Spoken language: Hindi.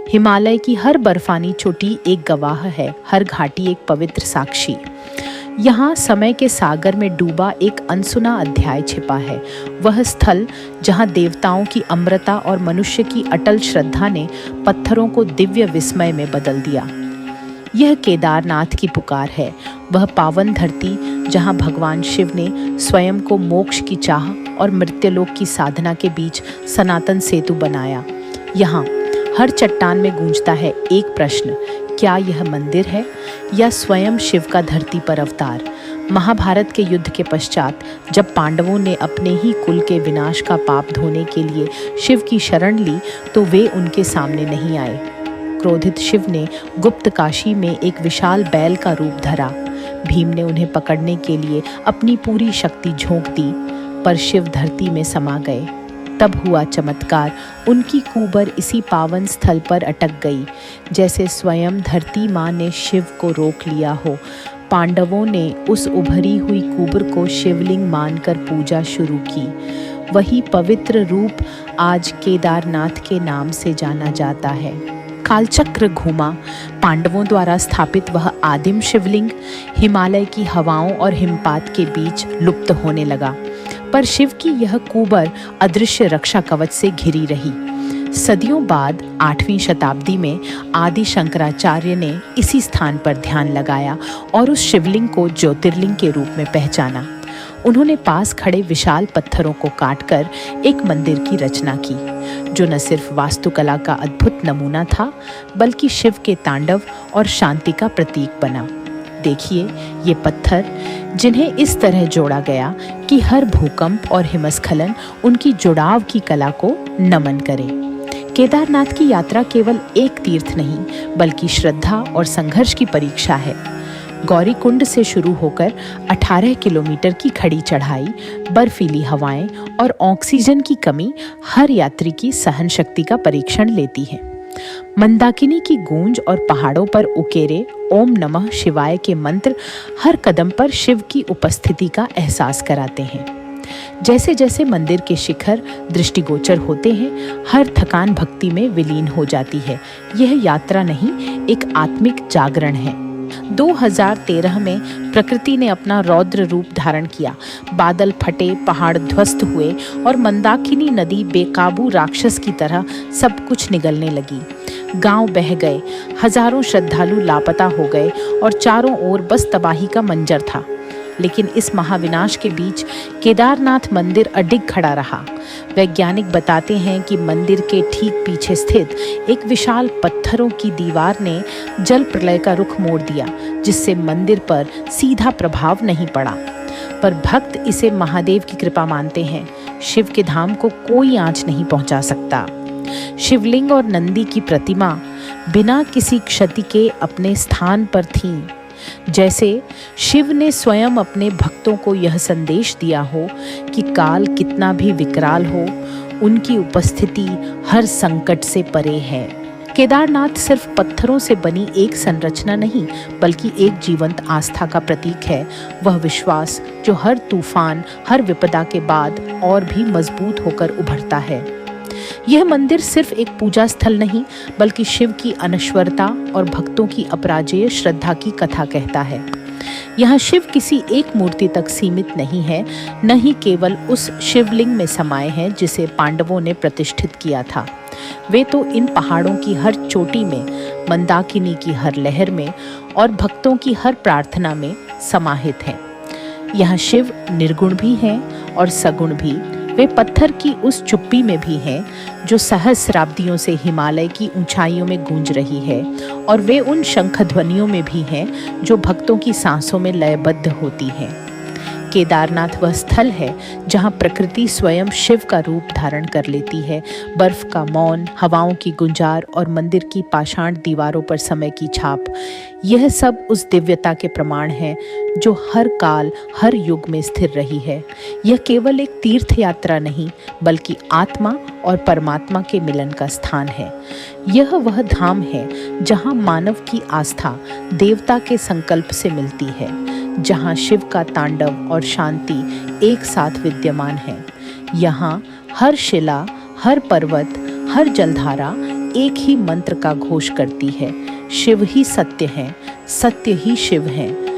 हिमालय की हर बर्फानी चोटी एक गवाह है, हर घाटी एक पवित्र साक्षी। यहाँ समय के सागर में डूबा एक अनसुना अध्याय छिपा है, वह स्थल जहाँ देवताओं की अमरता और मनुष्य की अटल श्रद्धा ने पत्थरों को दिव्य विस्मय में बदल दिया। यह केदारनाथ की पुकार है, वह पावन धरती जहाँ भगवान शिव ने स्वयं को मोक्ष की चाह और मृत्युलोक की साधना के बीच सनातन सेतु बनाया। यहाँ हर चट्टान में गूंजता है एक प्रश्न, क्या यह मंदिर है या स्वयं शिव का धरती पर अवतार? महाभारत के युद्ध के पश्चात जब पांडवों ने अपने ही कुल के विनाश का पाप धोने के लिए शिव की शरण ली तो वे उनके सामने नहीं आए। क्रोधित शिव ने गुप्त काशी में एक विशाल बैल का रूप धरा। भीम ने उन्हें पकड़ने के लिए अपनी पूरी शक्ति झोंक दी, पर शिव धरती में समा गए। तब हुआ चमत्कार, उनकी कुबर इसी पावन स्थल पर अटक गई, जैसे स्वयं धरती माँ ने शिव को रोक लिया हो। पांडवों ने उस उभरी हुई कुबर को शिवलिंग मानकर पूजा शुरू की। वही पवित्र रूप आज केदारनाथ के नाम से जाना जाता है। कालचक्र घूमा, पांडवों द्वारा स्थापित वह आदिम शिवलिंग हिमालय की हवाओं और हिमपात के बीच लुप्त होने लगा, पर शिव की यह कुबर अदृश्य रक्षा कवच से घिरी रही। सदियों बाद 8वीं शताब्दी में आदि शंकराचार्य ने इसी स्थान पर ध्यान लगाया और उस शिवलिंग को ज्योतिर्लिंग के रूप में पहचाना। उन्होंने पास खड़े विशाल पत्थरों को काटकर एक मंदिर की रचना की, जो न सिर्फ वास्तुकला का अद्भुत नमूना था, बल्कि शिव के तांडव और शांति का प्रतीक बना। देखिए ये पत्थर, जिन्हें इस तरह जोड़ा गया कि हर भूकंप और हिमस्खलन उनकी जुड़ाव की कला को नमन करे। केदारनाथ की यात्रा केवल एक तीर्थ नहीं, बल्कि श्रद्धा और संघर्ष की परीक्षा है। गौरीकुंड से शुरू होकर 18 किलोमीटर की खड़ी चढ़ाई, बर्फीली हवाएं और ऑक्सीजन की कमी हर यात्री की सहन शक्ति का परीक्षण लेती है। मंदाकिनी की गूंज और पहाड़ों पर उकेरे ओम नमः शिवाय के मंत्र हर कदम पर शिव की उपस्थिति का एहसास कराते हैं। जैसे जैसे मंदिर के शिखर दृष्टिगोचर होते हैं, हर थकान भक्ति में विलीन हो जाती है। यह यात्रा नहीं, एक आत्मिक जागरण है। 2013 में प्रकृति ने अपना रौद्र रूप धारण किया। बादल फटे, पहाड़ ध्वस्त हुए और मंदाकिनी नदी बेकाबू राक्षस की तरह सब कुछ निगलने लगी। गांव बह गए, हजारों श्रद्धालु लापता हो गए और चारों ओर बस तबाही का मंजर था। लेकिन इस महाविनाश के बीच केदारनाथ मंदिर अडिग खड़ा रहा। वैज्ञानिक बताते हैं कि मंदिर के ठीक पीछे स्थित एक विशाल पत्थरों की दीवार ने जल प्रलय का रुख मोड़ दिया, जिससे मंदिर पर सीधा प्रभाव नहीं पड़ा। पर भक्त इसे महादेव की कृपा मानते हैं। शिव के धाम को कोई आंच नहीं पहुंचा सकता। शिवलिंग और नंदी की प्रतिमा बिना किसी क्षति के अपने स्थान पर थीं। जैसे शिव ने स्वयं अपने भक्तों को यह संदेश दिया हो कि काल कितना भी विकराल हो, उनकी उपस्थिति हर संकट से परे है। केदारनाथ सिर्फ पत्थरों से बनी एक संरचना नहीं, बल्कि एक जीवंत आस्था का प्रतीक है। वह विश्वास जो हर तूफान, हर विपदा के बाद और भी मजबूत होकर उभरता है। यह मंदिर सिर्फ एक पूजा स्थल नहीं, बल्कि शिव की अनश्वरता और भक्तों की अपराजेय श्रद्धा की कथा कहता है। यहाँ शिव किसी एक मूर्ति तक सीमित नहीं है, न ही केवल उस शिवलिंग में समाये हैं जिसे पांडवों ने प्रतिष्ठित किया था। वे तो इन पहाड़ों की हर चोटी में, मंदाकिनी की हर लहर में और भक्तों की हर प्रार्थना में समाहित हैं। यहाँ शिव निर्गुण भी हैं और सगुण भी। वे पत्थर की उस चुप्पी में भी हैं जो सहस्राब्दियों से हिमालय की ऊंचाइयों में गूंज रही है, और वे उन शंख ध्वनियों में भी हैं जो भक्तों की सांसों में लयबद्ध होती हैं। केदारनाथ वह स्थल है जहाँ प्रकृति स्वयं शिव का रूप धारण कर लेती है। बर्फ का मौन, हवाओं की गुंजार और मंदिर की पाषाण दीवारों पर समय की छाप, यह सब उस दिव्यता के प्रमाण हैं जो हर काल, हर युग में स्थिर रही है। यह केवल एक तीर्थ यात्रा नहीं, बल्कि आत्मा और परमात्मा के मिलन का स्थान है। यह वह धाम है जहाँ मानव की आस्था देवता के संकल्प से मिलती है, जहाँ शिव का तांडव और शांति एक साथ विद्यमान है। यहाँ हर शिला, हर पर्वत, हर जलधारा एक ही मंत्र का घोष करती है, शिव ही सत्य हैं, सत्य ही शिव हैं,